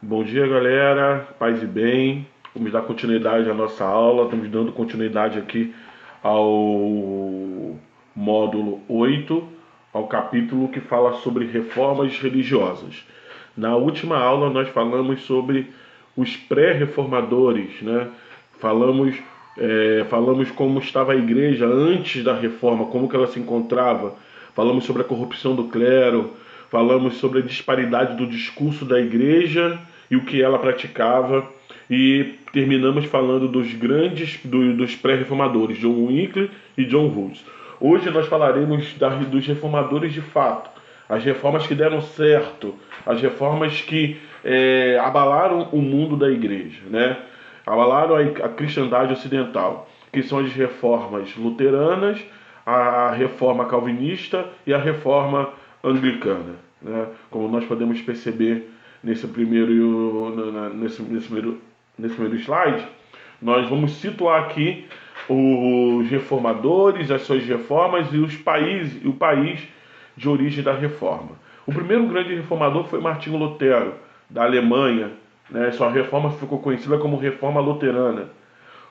Bom dia, galera. Paz e bem. Vamos dar continuidade à nossa aula. Estamos dando continuidade aqui ao módulo 8, ao capítulo que fala sobre reformas religiosas. Na última aula, nós falamos sobre os pré-reformadores, né? Falamos, falamos como estava a igreja antes da reforma, como que ela se encontrava. Falamos sobre a corrupção do clero. Falamos sobre a disparidade do discurso da igreja e o que ela praticava, e terminamos falando dos pré-reformadores, John Wycliffe e John Hus. Hoje nós falaremos dos reformadores de fato, as reformas que deram certo, as reformas que abalaram o mundo da igreja, né? Abalaram a cristandade ocidental, que são as reformas luteranas, a reforma calvinista e a reforma anglicana, né? Como nós podemos perceber nesse primeiro slide, nós vamos situar aqui os reformadores, as suas reformas e o país de origem da reforma. O primeiro grande reformador foi Martinho Lutero, da Alemanha, né? Sua reforma ficou conhecida como Reforma Luterana.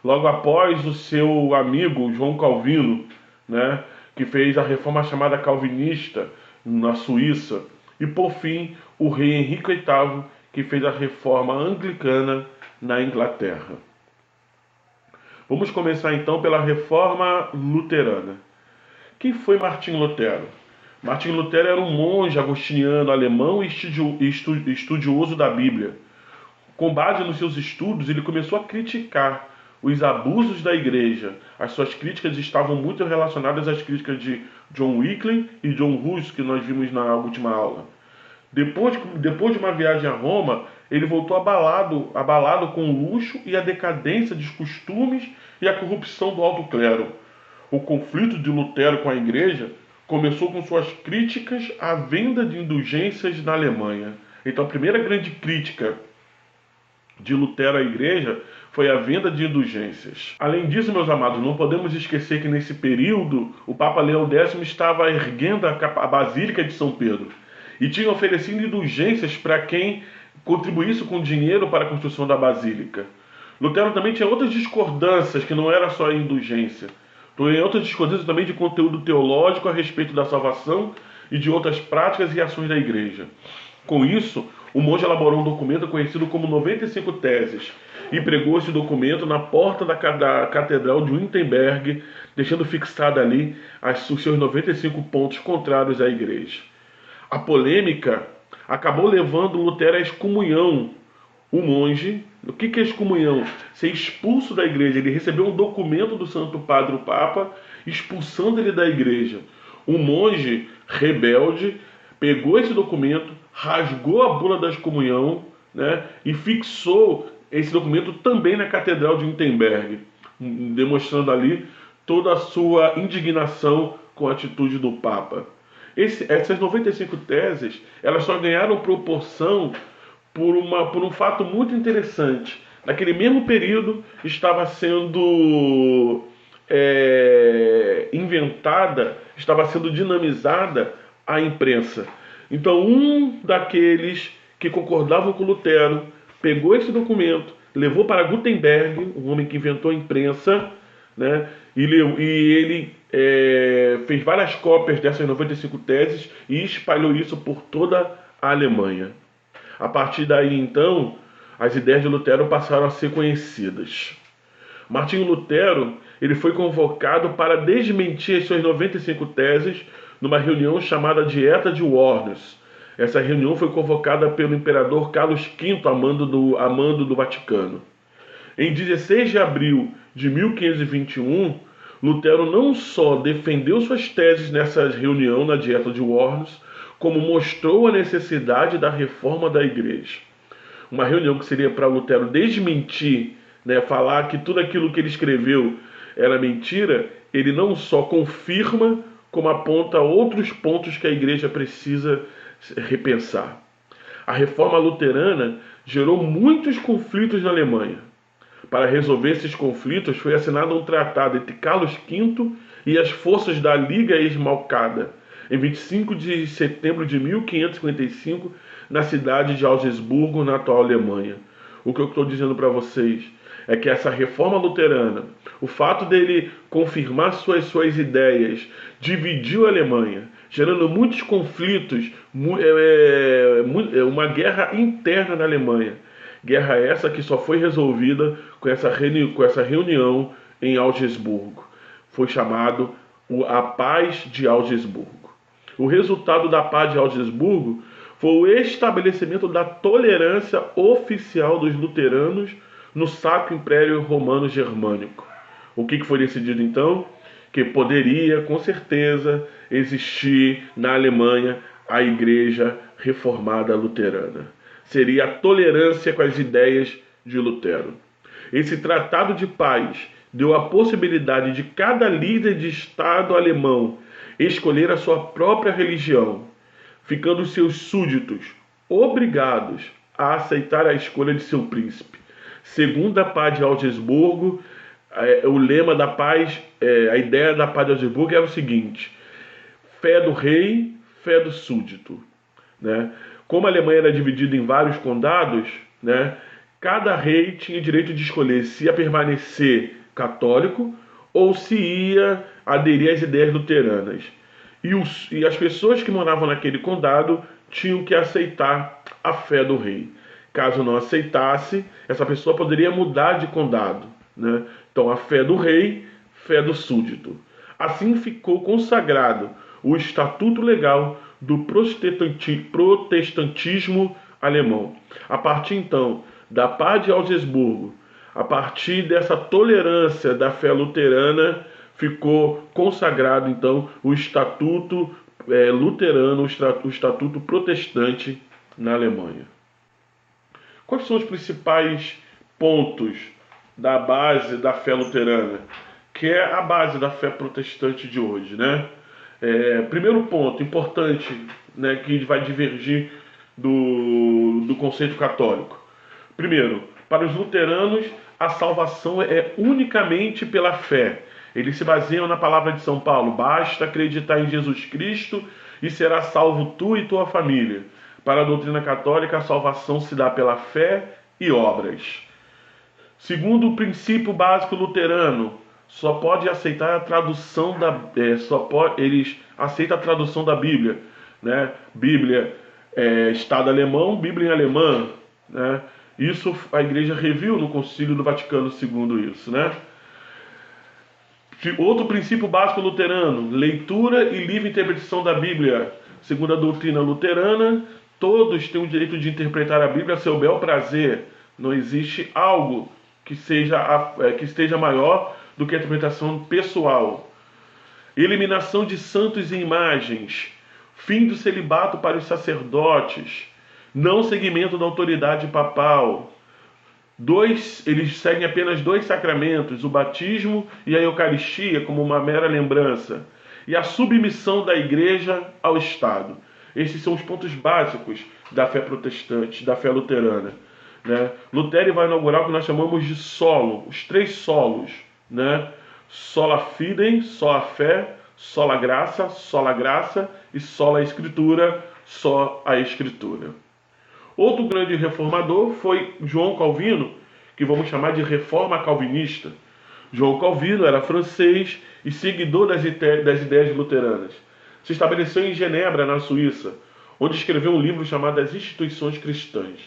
Logo após, o seu amigo João Calvino, né, que fez a reforma chamada calvinista na Suíça. E por fim, o rei Henrique VIII, que fez a reforma anglicana na Inglaterra. Vamos começar então pela reforma luterana. Quem foi Martinho Lutero? Martinho Lutero era um monge agostiniano alemão e estudioso da Bíblia. Com base nos seus estudos, ele começou a criticar os abusos da igreja. As suas críticas estavam muito relacionadas às críticas de John Wycliffe e John Hus, que nós vimos na última aula. Depois de uma viagem a Roma, ele voltou abalado com o luxo e a decadência dos costumes e a corrupção do alto clero. O conflito de Lutero com a igreja começou com suas críticas à venda de indulgências na Alemanha. Então, a primeira grande crítica de Lutero à igreja foi a venda de indulgências. Além disso, meus amados, não podemos esquecer que nesse período o Papa Leão X estava erguendo a Basílica de São Pedro e tinha oferecido indulgências para quem contribuísse com dinheiro para a construção da Basílica. Lutero também tinha outras discordâncias, que não era só a indulgência. Tinha outras discordâncias também de conteúdo teológico a respeito da salvação e de outras práticas e ações da igreja. Com isso, o monge elaborou um documento conhecido como 95 Teses e pregou esse documento na porta da Catedral de Wittenberg, deixando fixado ali os seus 95 pontos contrários à igreja. A polêmica acabou levando Lutero à excomunhão. O monge, o que é excomunhão? Ser expulso da igreja. Ele recebeu um documento do Santo Padre, o Papa, expulsando ele da igreja. O monge rebelde pegou esse documento, rasgou a bula da excomunhão, né, e fixou esse documento também na Catedral de Wittenberg, demonstrando ali toda a sua indignação com a atitude do Papa. Essas 95 teses, elas só ganharam proporção por um fato muito interessante. Naquele mesmo período estava sendo inventada, estava sendo dinamizada a imprensa. Então um daqueles que concordavam com Lutero pegou esse documento, levou para Gutenberg, um homem que inventou a imprensa, né? E ele fez várias cópias dessas 95 teses e espalhou isso por toda a Alemanha. A partir daí, então, as ideias de Lutero passaram a ser conhecidas. Martinho Lutero ele foi convocado para desmentir as suas 95 teses numa reunião chamada Dieta de Worms. Essa reunião foi convocada pelo imperador Carlos V a mando do Vaticano. Em 16 de abril de 1521, Lutero não só defendeu suas teses nessa reunião na Dieta de Worms, como mostrou a necessidade da reforma da igreja. Uma reunião que seria para Lutero desmentir, né, falar que tudo aquilo que ele escreveu era mentira, ele não só confirma, como aponta outros pontos que a igreja precisa repensar. A reforma luterana gerou muitos conflitos na Alemanha. Para resolver esses conflitos, foi assinado um tratado entre Carlos V e as forças da Liga Esmalcada, em 25 de setembro de 1555, na cidade de Augsburgo, na atual Alemanha. O que eu estou dizendo para vocês é que essa reforma luterana, o fato dele confirmar suas ideias, dividiu a Alemanha, gerando muitos conflitos, uma guerra interna na Alemanha. Guerra essa que só foi resolvida com essa reunião em Augsburgo. Foi chamado a Paz de Augsburgo. O resultado da Paz de Augsburgo foi o estabelecimento da tolerância oficial dos luteranos no Sacro Império Romano Germânico. O que foi decidido então? Que poderia, com certeza, existir na Alemanha a Igreja Reformada Luterana. Seria a tolerância com as ideias de Lutero. Esse tratado de paz deu a possibilidade de cada líder de Estado alemão escolher a sua própria religião, ficando seus súditos obrigados a aceitar a escolha de seu príncipe. Segundo a Paz de Augsburgo, o lema da paz, a ideia da Paz de Augsburgo era o seguinte: fé do rei, fé do súdito. Né? Como a Alemanha era dividida em vários condados, né, cada rei tinha direito de escolher se ia permanecer católico ou se ia aderir às ideias luteranas. E as pessoas que moravam naquele condado tinham que aceitar a fé do rei. Caso não aceitasse, essa pessoa poderia mudar de condado. Né? Então, a fé do rei, fé do súdito. Assim ficou consagrado o estatuto legal do protestantismo alemão. A partir então da Paz de Augsburgo, a partir dessa tolerância da fé luterana, ficou consagrado então o estatuto luterano, o estatuto protestante na Alemanha. Quais são os principais pontos da base da fé luterana, que é a base da fé protestante de hoje, né? Primeiro ponto importante, né, que vai divergir do conceito católico. Primeiro, para os luteranos, a salvação é unicamente pela fé. Eles se baseiam na palavra de São Paulo: basta acreditar em Jesus Cristo e será salvo tu e tua família. Para a doutrina católica, a salvação se dá pela fé e obras. Segundo o princípio básico luterano, só pode aceitar a tradução eles aceitam a tradução da Bíblia, né? Bíblia Estado alemão, Bíblia em alemã, né? Isso a Igreja reviu no Concílio do Vaticano II, isso, né? Outro princípio básico luterano: leitura e livre interpretação da Bíblia. Segundo a doutrina luterana, todos têm o direito de interpretar a Bíblia a seu bel prazer. Não existe algo que esteja maior do que a interpretação pessoal. Eliminação de santos e imagens. Fim do celibato para os sacerdotes. Não seguimento da autoridade papal. Eles seguem apenas 2 sacramentos: o batismo e a Eucaristia, como uma mera lembrança. E a submissão da Igreja ao Estado. Esses são os pontos básicos da fé protestante, da fé luterana. Né? Lutero vai inaugurar o que nós chamamos de solo, os 3 solos. Né? Sola fide, só a fé; sola graça e sola escritura, só a escritura. Outro grande reformador foi João Calvino, que vamos chamar de reforma calvinista. João Calvino era francês e seguidor das ideias luteranas. Se estabeleceu em Genebra, na Suíça, onde escreveu um livro chamado As Instituições Cristãs.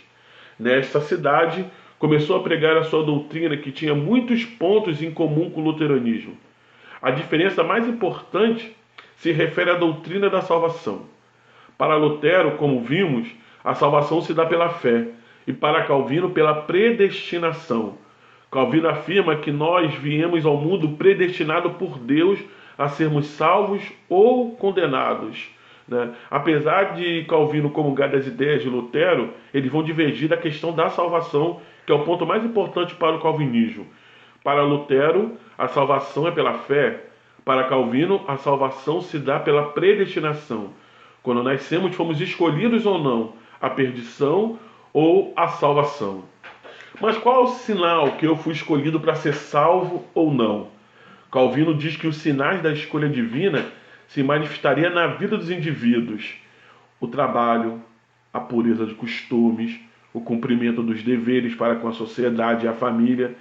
Nesta cidade, começou a pregar a sua doutrina, que tinha muitos pontos em comum com o luteranismo. A diferença mais importante se refere à doutrina da salvação. Para Lutero, como vimos, a salvação se dá pela fé, e para Calvino pela predestinação. Calvino afirma que nós viemos ao mundo predestinado por Deus a sermos salvos ou condenados. Né? Apesar de Calvino comungar das ideias de Lutero, eles vão divergir da questão da salvação, que é o ponto mais importante para o calvinismo. Para Lutero, a salvação é pela fé. Para Calvino, a salvação se dá pela predestinação. Quando nascemos, fomos escolhidos ou não, a perdição ou a salvação. Mas qual é o sinal que eu fui escolhido para ser salvo ou não? Calvino diz que os sinais da escolha divina se manifestaria na vida dos indivíduos: o trabalho, a pureza de costumes, o cumprimento dos deveres para com a sociedade e a família.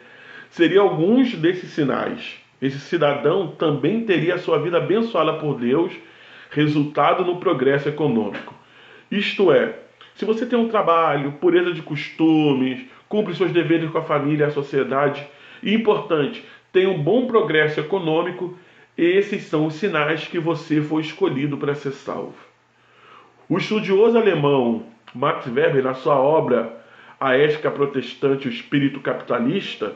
Seriam alguns desses sinais. Esse cidadão também teria a sua vida abençoada por Deus, resultado no progresso econômico. Isto é, se você tem um trabalho, pureza de costumes, cumpre seus deveres com a família e a sociedade, e importante, tem um bom progresso econômico, esses são os sinais que você foi escolhido para ser salvo. O estudioso alemão Max Weber, na sua obra A Ética Protestante e o Espírito Capitalista,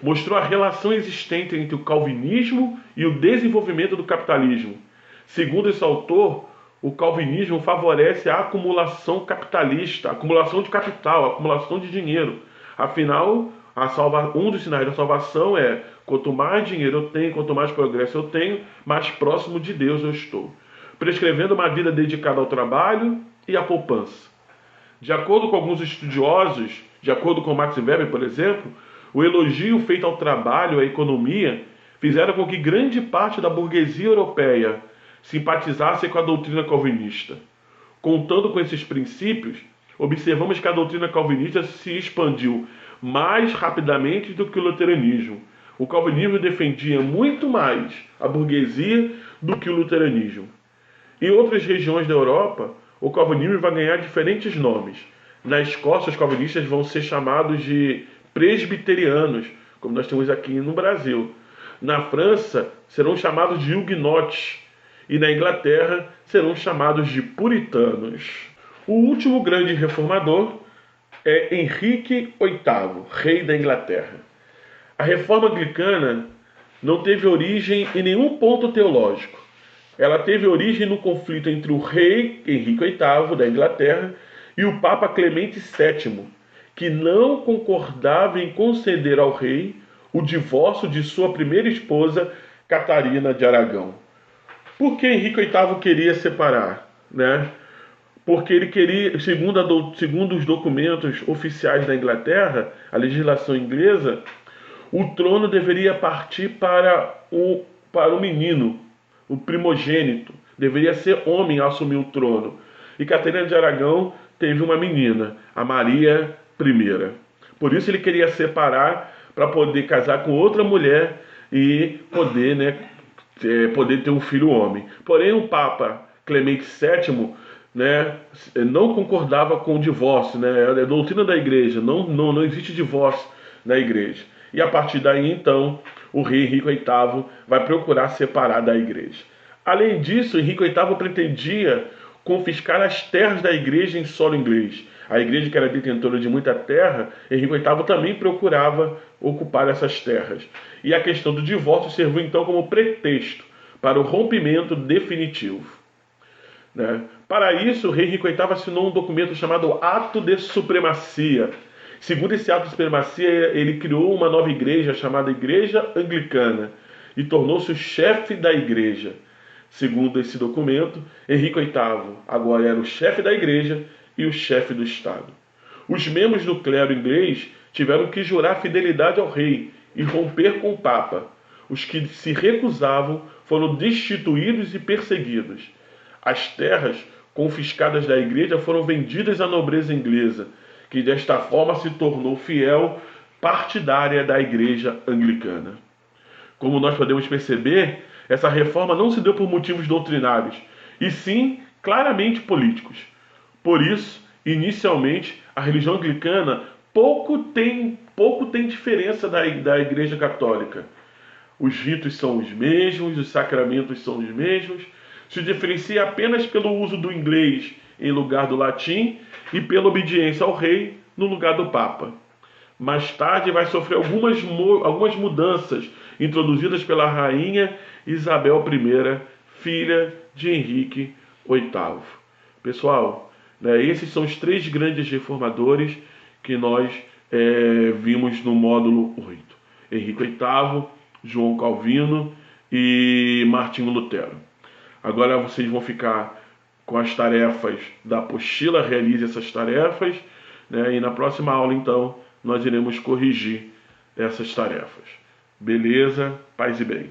mostrou a relação existente entre o calvinismo e o desenvolvimento do capitalismo. Segundo esse autor, o calvinismo favorece a acumulação capitalista, a acumulação de capital, a acumulação de dinheiro. Afinal, um dos sinais da salvação é: quanto mais dinheiro eu tenho, quanto mais progresso eu tenho, mais próximo de Deus eu estou. Prescrevendo uma vida dedicada ao trabalho e à poupança. De acordo com alguns estudiosos, de acordo com Max Weber, por exemplo, o elogio feito ao trabalho e à economia fizeram com que grande parte da burguesia europeia simpatizasse com a doutrina calvinista. Contando com esses princípios, observamos que a doutrina calvinista se expandiu mais rapidamente do que o luteranismo. O calvinismo defendia muito mais a burguesia do que o luteranismo. Em outras regiões da Europa, o calvinismo vai ganhar diferentes nomes. Na Escócia, os calvinistas vão ser chamados de presbiterianos, como nós temos aqui no Brasil. Na França, serão chamados de huguenotes. E na Inglaterra, serão chamados de puritanos. O último grande reformador é Henrique VIII, rei da Inglaterra. A reforma anglicana não teve origem em nenhum ponto teológico. Ela teve origem no conflito entre o rei Henrique VIII da Inglaterra e o Papa Clemente VII, que não concordava em conceder ao rei o divórcio de sua primeira esposa, Catarina de Aragão. Por que Henrique VIII queria separar? Porque ele queria, segundo os documentos oficiais da Inglaterra, a legislação inglesa, o trono deveria partir para o menino, o primogênito. Deveria ser homem a assumir o trono. E Catarina de Aragão teve uma menina, a Maria I. Por isso ele queria separar para poder casar com outra mulher e poder ter um filho homem. Porém, o Papa Clemente VII não concordava com o divórcio. É a doutrina da igreja, não existe divórcio na igreja. E a partir daí, então, o rei Henrique VIII vai procurar separar da igreja. Além disso, Henrique VIII pretendia confiscar as terras da igreja em solo inglês. A igreja, que era detentora de muita terra, Henrique VIII também procurava ocupar essas terras. E a questão do divórcio serviu então como pretexto para o rompimento definitivo. Para isso, o rei Henrique VIII assinou um documento chamado Ato de Supremacia. Segundo esse ato de supremacia, ele criou uma nova igreja chamada Igreja Anglicana e tornou-se o chefe da igreja. Segundo esse documento, Henrique VIII agora era o chefe da igreja e o chefe do Estado. Os membros do clero inglês tiveram que jurar fidelidade ao rei e romper com o Papa. Os que se recusavam foram destituídos e perseguidos. As terras confiscadas da igreja foram vendidas à nobreza inglesa, que desta forma se tornou fiel partidária da igreja anglicana. Como nós podemos perceber, essa reforma não se deu por motivos doutrinários, e sim claramente políticos. Por isso, inicialmente, a religião anglicana pouco tem diferença da igreja católica. Os ritos são os mesmos, os sacramentos são os mesmos, se diferencia apenas pelo uso do inglês em lugar do latim e pela obediência ao rei no lugar do Papa. Mais tarde vai sofrer algumas mudanças introduzidas pela rainha Isabel I, filha de Henrique VIII. Pessoal, esses são os 3 grandes reformadores que nós vimos no módulo 8. Henrique VIII, João Calvino e Martinho Lutero. Agora vocês vão ficar com as tarefas da apostila, realize essas tarefas, e na próxima aula, então, nós iremos corrigir essas tarefas. Beleza? Paz e bem.